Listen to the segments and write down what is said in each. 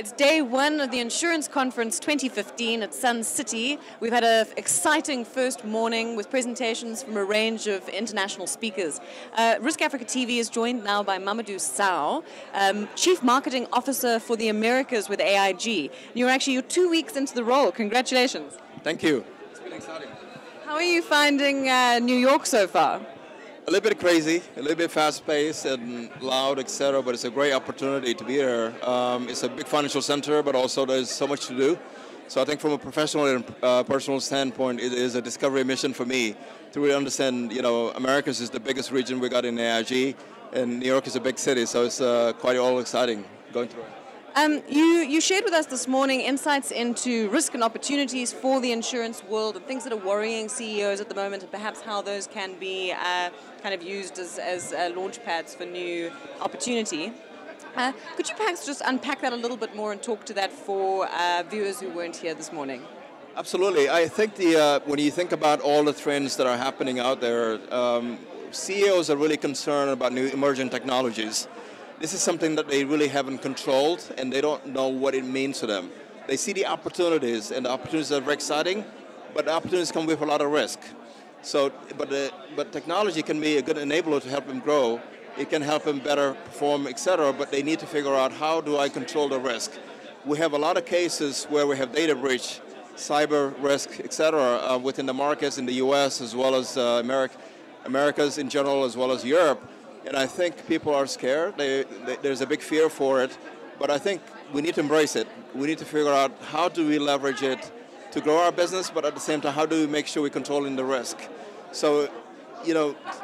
It's day one of the Insurance Conference 2015 at Sun City. We've had an exciting first morning with presentations from a range of international speakers. Risk Africa TV is joined now by Mamadou Sow, Chief Marketing Officer for the Americas with AIG. You're 2 weeks into the role. Congratulations. Thank you. It's been exciting. How are you finding New York so far? A little bit crazy, a little bit fast-paced and loud, etc., but it's a great opportunity to be here. It's a big financial center, but also there's so much to do. So I think from a professional and personal standpoint, it is a discovery mission for me to really understand, Americas is the biggest region we got in AIG, and New York is a big city, so it's quite all exciting going through it. You shared with us this morning insights into risk and opportunities for the insurance world and things that are worrying CEOs at the moment, and perhaps how those can be kind of used as launch pads for new opportunity. Could you perhaps just unpack that a little bit more and talk to that for viewers who weren't here this morning? Absolutely. I think when you think about all the trends that are happening out there, CEOs are really concerned about new emerging technologies. This is something that they really haven't controlled, and they don't know what it means to them. They see the opportunities, and the opportunities are very exciting, but the opportunities come with a lot of risk. So, but technology can be a good enabler to help them grow. It can help them better perform, etc., but they need to figure out, how do I control the risk? We have a lot of cases where we have data breach, cyber risk, etc., within the markets in the US as well as Americas in general, as well as Europe. And I think people are scared. There's a big fear for it. But I think we need to embrace it. We need to figure out, how do we leverage it to grow our business, but at the same time, how do we make sure we're controlling the risk? So,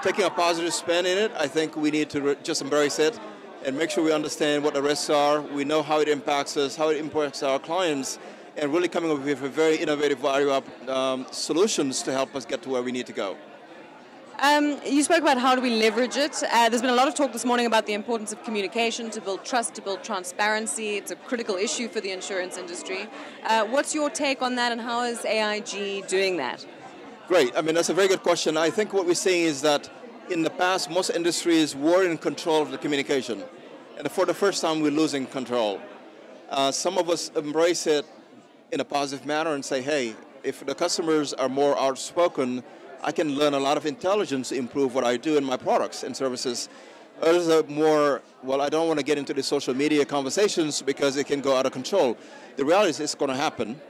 taking a positive spin in it, I think we need to just embrace it and make sure we understand what the risks are. We know how it impacts us, how it impacts our clients, and really coming up with a very innovative value solutions to help us get to where we need to go. You spoke about how do we leverage it. There's been a lot of talk this morning about the importance of communication to build trust, to build transparency. It's a critical issue for the insurance industry. What's your take on that, and how is AIG doing that? Great. I mean, that's a very good question. I think what we're seeing is that in the past, most industries were in control of the communication. And for the first time, we're losing control. Some of us embrace it in a positive manner and say, hey, if the customers are more outspoken, I can learn a lot of intelligence to improve what I do in my products and services. Others are more, well, I don't want to get into the social media conversations because it can go out of control. The reality is it's going to happen,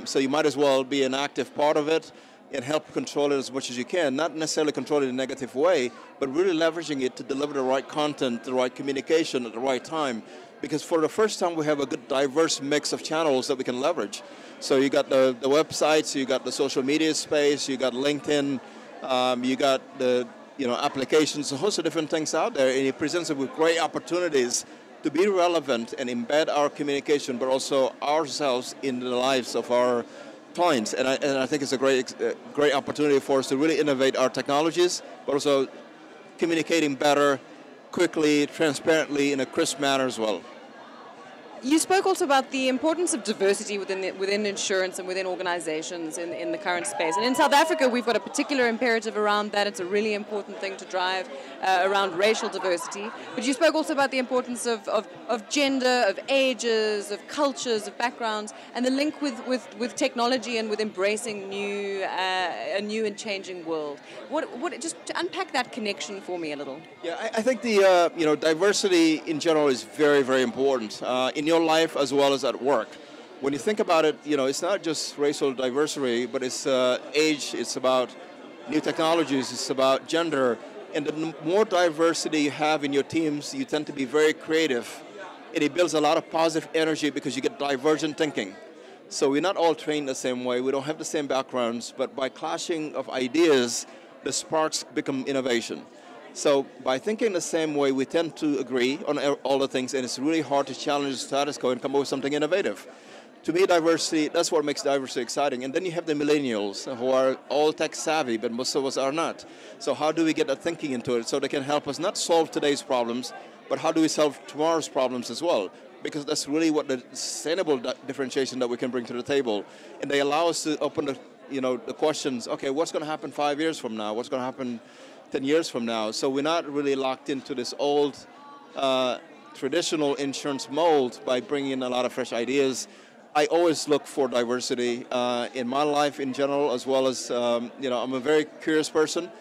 so you might as well be an active part of it and help control it as much as you can. Not necessarily control it in a negative way, but really leveraging it to deliver the right content, the right communication at the right time. Because for the first time, we have a good diverse mix of channels that we can leverage. So you got the websites, you got the social media space, you got LinkedIn, you got the applications, a host of different things out there, and it presents us with great opportunities to be relevant and embed our communication, but also ourselves in the lives of our clients. And I think it's a great opportunity for us to really innovate our technologies, but also communicating better, quickly, transparently, in a crisp manner as well. You spoke also about the importance of diversity within insurance and within organizations in the current space. And in South Africa, we've got a particular imperative around that. It's a really important thing to drive around racial diversity. But you spoke also about the importance of gender, of ages, of cultures, of backgrounds, and the link with technology and with embracing a new and changing world. Just to unpack that connection for me a little. Yeah, I think the diversity in general is very, very important. In your life as well as at work. When you think about it, it's not just racial diversity, but it's age, it's about new technologies, it's about gender. And the more diversity you have in your teams, you tend to be very creative. And it builds a lot of positive energy because you get divergent thinking. So we're not all trained the same way, we don't have the same backgrounds, but by clashing of ideas, the sparks become innovation. So by thinking the same way, we tend to agree on all the things, and it's really hard to challenge the status quo and come up with something innovative. To me, diversity, that's what makes diversity exciting. And then you have the millennials who are all tech savvy, but most of us are not. So how do we get that thinking into it so they can help us not solve today's problems, but how do we solve tomorrow's problems as well? Because that's really what the sustainable differentiation that we can bring to the table. And they allow us to open the questions, okay, what's going to happen 5 years from now? What's going to happen 10 years from now? So we're not really locked into this old traditional insurance mold by bringing in a lot of fresh ideas. I always look for diversity in my life in general, as well as, I'm a very curious person.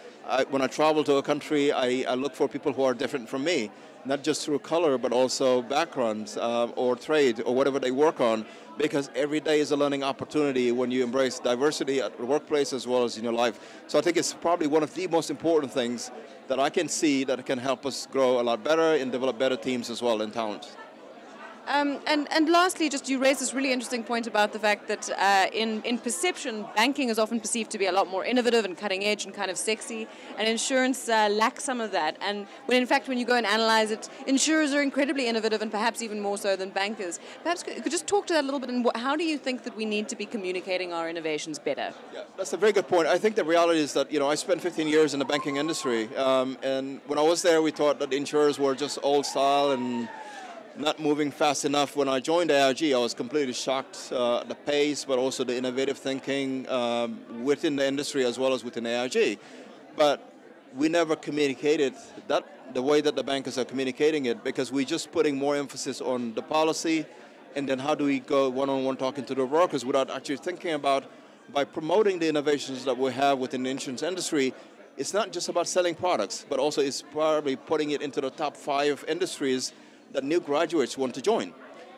When I travel to a country, I look for people who are different from me, not just through color, but also backgrounds or trade or whatever they work on, because every day is a learning opportunity when you embrace diversity at the workplace as well as in your life. So I think it's probably one of the most important things that I can see that can help us grow a lot better and develop better teams as well and talent. And lastly, just you raised this really interesting point about the fact that in perception, banking is often perceived to be a lot more innovative and cutting edge and kind of sexy, and insurance lacks some of that. And when in fact, when you go and analyze it, insurers are incredibly innovative and perhaps even more so than bankers. Perhaps you could just talk to that a little bit, and how do you think that we need to be communicating our innovations better? Yeah, that's a very good point. I think the reality is that, I spent 15 years in the banking industry, and when I was there, we thought that insurers were just old style and not moving fast enough. When I joined AIG, I was completely shocked at the pace, but also the innovative thinking within the industry as well as within AIG. But we never communicated that the way that the bankers are communicating it, because we're just putting more emphasis on the policy, and then how do we go one-on-one talking to the brokers without actually thinking about, by promoting the innovations that we have within the insurance industry, it's not just about selling products, but also it's probably putting it into the top 5 industries that new graduates want to join.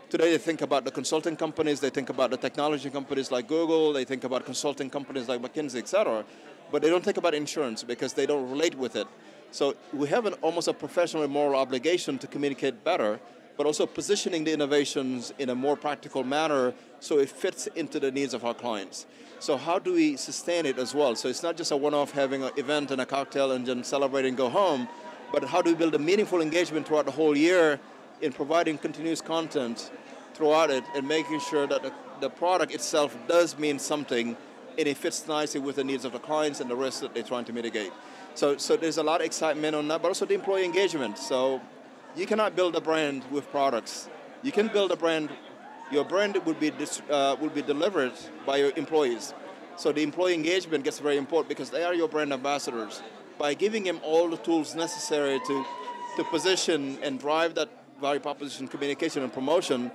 Today they think about the consulting companies, they think about the technology companies like Google, they think about consulting companies like McKinsey, etc. But they don't think about insurance because they don't relate with it. So we have almost a professional and moral obligation to communicate better, but also positioning the innovations in a more practical manner so it fits into the needs of our clients. So how do we sustain it as well? So it's not just a one-off having an event and a cocktail and then celebrate and go home, but how do we build a meaningful engagement throughout the whole year in providing continuous content throughout it and making sure that the product itself does mean something and it fits nicely with the needs of the clients and the risks that they're trying to mitigate. So there's a lot of excitement on that, but also the employee engagement. So you cannot build a brand with products. You can build a brand. Your brand will be delivered by your employees. So the employee engagement gets very important because they are your brand ambassadors. By giving them all the tools necessary to position and drive that value proposition, communication, and promotion,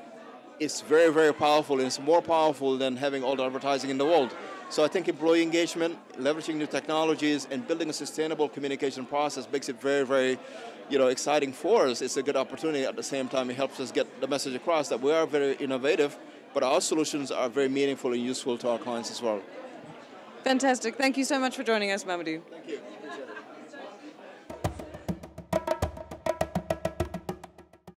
it's very, very powerful, and it's more powerful than having all the advertising in the world. So I think employee engagement, leveraging new technologies, and building a sustainable communication process makes it very, very, exciting for us. It's a good opportunity. At the same time, it helps us get the message across that we are very innovative, but our solutions are very meaningful and useful to our clients as well. Fantastic. Thank you so much for joining us, Mamadou. Thank you.